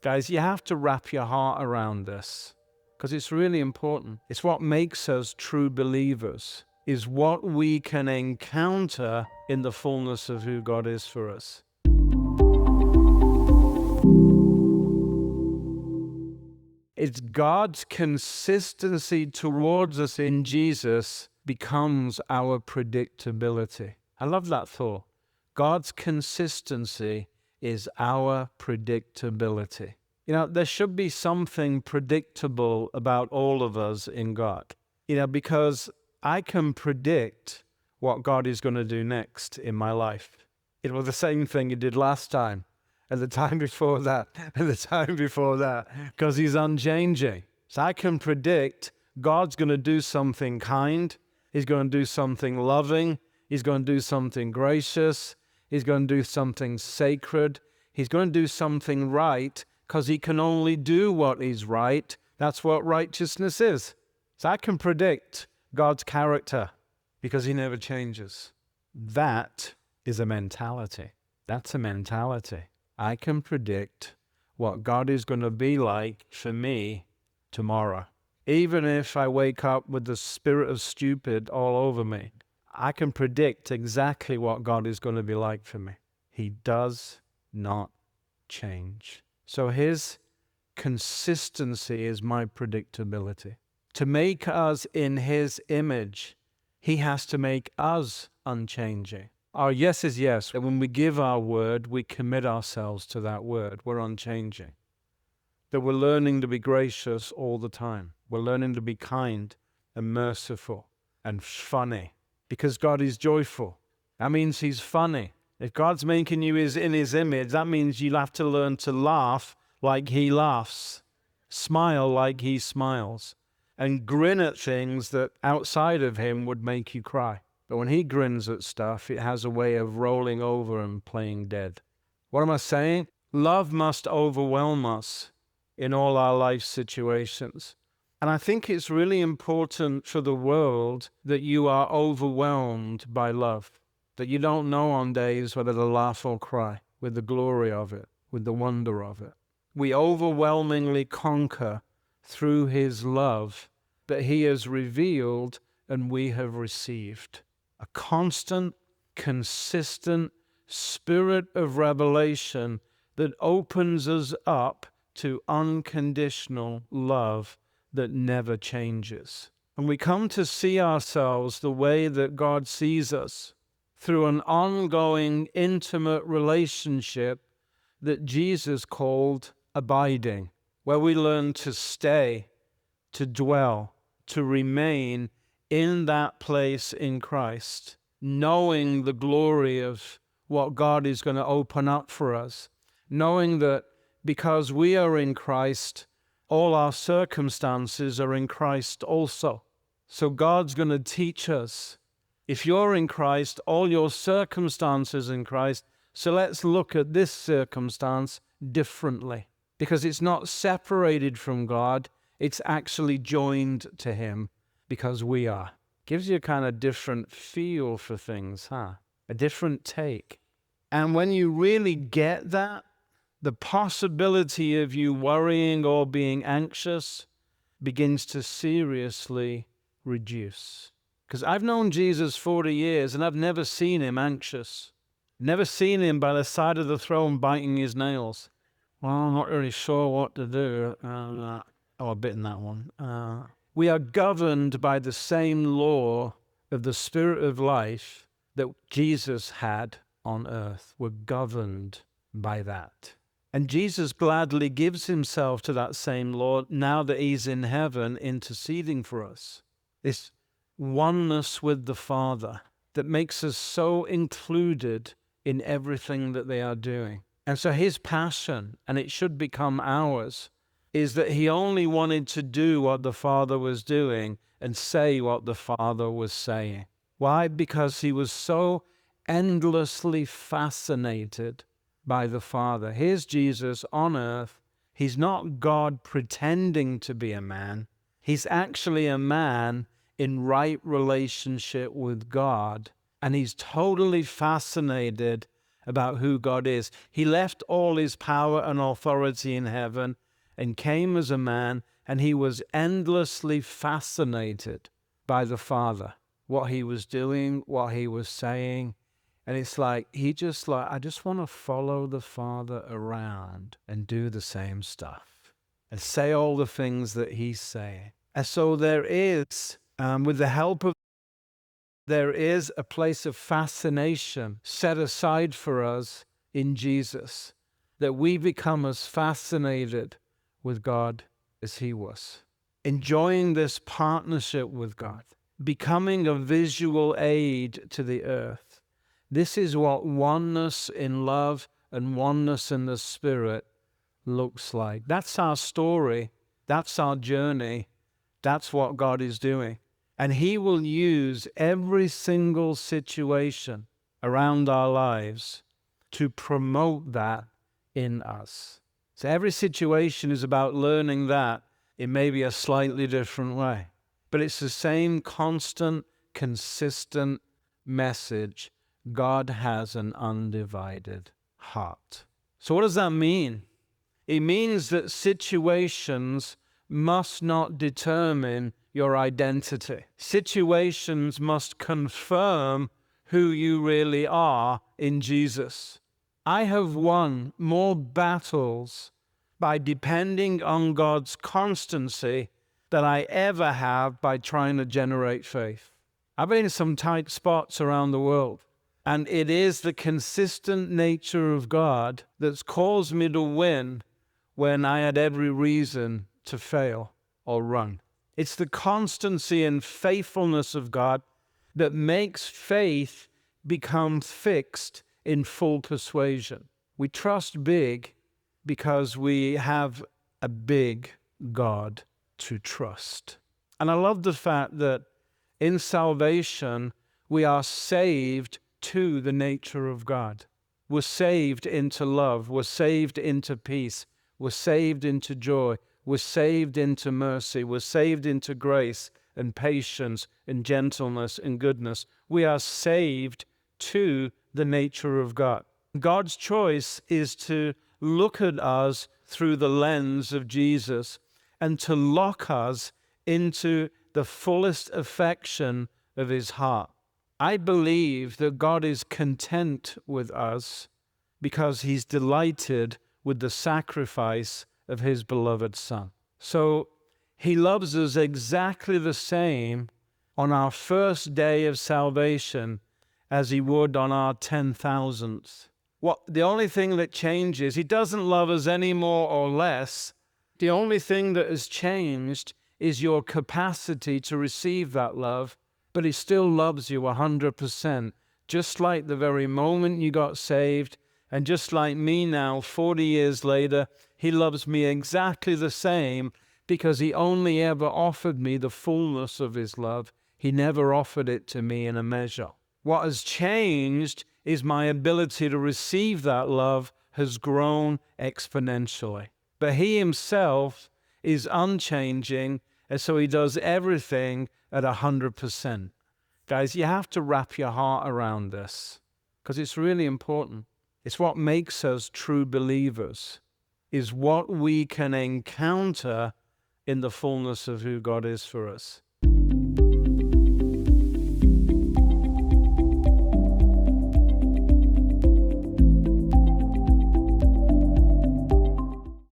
Guys, you have to wrap your heart around this because it's really important. It's what makes us true believers, is what we can encounter in the fullness of who God is for us. It's God's consistency towards us in Jesus becomes our predictability. I love that thought. God's consistency is our predictability. You know, there should be something predictable about all of us in God. You know, because I can predict what God is going to do next in my life. It was the same thing He did last time, and the time before that, and the time before that, because He's unchanging. So I can predict God's going to do something kind. He's going to do something loving. He's going to do something gracious. He's going to do something sacred. He's going to do something right because He can only do what is right. That's what righteousness is. So I can predict God's character because He never changes. That is a mentality. That's a mentality. I can predict what God is going to be like for me tomorrow. Even if I wake up with the spirit of stupid all over me, I can predict exactly what God is going to be like for me. He does not change. So His consistency is my predictability. To make us in His image, He has to make us unchanging. Our yes is yes. And when we give our word, we commit ourselves to that word. We're unchanging. That we're learning to be gracious all the time. We're learning to be kind and merciful and funny. Because God is joyful. That means He's funny. If God's making you in His image, that means you'll have to learn to laugh like He laughs, smile like He smiles, and grin at things that outside of Him would make you cry. But when He grins at stuff, it has a way of rolling over and playing dead. What am I saying? Love must overwhelm us in all our life situations. And I think it's really important for the world that you are overwhelmed by love, that you don't know on days whether to laugh or cry with the glory of it, with the wonder of it. We overwhelmingly conquer through His love that He has revealed and we have received. A constant, consistent spirit of revelation that opens us up to unconditional love that never changes. And we come to see ourselves the way that God sees us, through an ongoing, intimate relationship that Jesus called abiding, where we learn to stay, to dwell, to remain in that place in Christ, knowing the glory of what God is going to open up for us, knowing that because we are in Christ, all our circumstances are in Christ also. So God's going to teach us. If you're in Christ, all your circumstances in Christ. So let's look at this circumstance differently. Because it's not separated from God, it's actually joined to Him because we are. Gives you a kind of different feel for things, huh? A different take. And when you really get that, the possibility of you worrying or being anxious begins to seriously reduce. Because I've known Jesus 40 years and I've never seen Him anxious. Never seen Him by the side of the throne biting His nails. Well, I'm not really sure what to do. A bit in that one. We are governed by the same law of the Spirit of life that Jesus had on earth. We're governed by that. And Jesus gladly gives Himself to that same law now that He's in heaven interceding for us. This oneness with the Father that makes us so included in everything that they are doing. And so His passion, and it should become ours, is that He only wanted to do what the Father was doing and say what the Father was saying. Why? Because He was so endlessly fascinated by the Father. Here's Jesus on earth. He's not God pretending to be a man. He's actually a man in right relationship with God. And He's totally fascinated about who God is. He left all his power and authority in heaven and came as a man, and he was endlessly fascinated by the Father, what he was doing, what he was saying. And it's like, I just want to follow the Father around and do the same stuff and say all the things that he's saying. And so there is, with the help of, there is a place of fascination set aside for us in Jesus, that we become as fascinated with God as he was, enjoying this partnership with God, becoming a visual aid to the earth. This is what oneness in love and oneness in the Spirit looks like. That's our story. That's our journey. That's what God is doing. And he will use every single situation around our lives to promote that in us. So every situation is about learning that in maybe a slightly different way. But it's the same constant, consistent message. God has an undivided heart. So what does that mean? It means that situations must not determine your identity. Situations must confirm who you really are in Jesus. I have won more battles by depending on God's constancy than I ever have by trying to generate faith. I've been in some tight spots around the world, and it is the consistent nature of God that's caused me to win when I had every reason to fail or run. It's the constancy and faithfulness of God that makes faith become fixed in full persuasion. We trust big because we have a big God to trust. And I love the fact that in salvation, we are saved to the nature of God. We're saved into love. We're saved into peace. We're saved into joy. We're saved into mercy. We're saved into grace and patience and gentleness and goodness. We are saved to the nature of God. God's choice is to look at us through the lens of Jesus and to lock us into the fullest affection of his heart. I believe that God is content with us because he's delighted with the sacrifice of his beloved Son. So he loves us exactly the same on our first day of salvation as he would on our 10,000th. The only thing that changes, he doesn't love us any more or less. The only thing that has changed is your capacity to receive that love, but he still loves you 100%, just like the very moment you got saved, and just like me now, 40 years later, he loves me exactly the same because he only ever offered me the fullness of his love. He never offered it to me in a measure. What has changed is my ability to receive that love has grown exponentially. But he himself is unchanging, and so he does everything at 100%. Guys, you have to wrap your heart around this because it's really important. It's what makes us true believers, is what we can encounter in the fullness of who God is for us.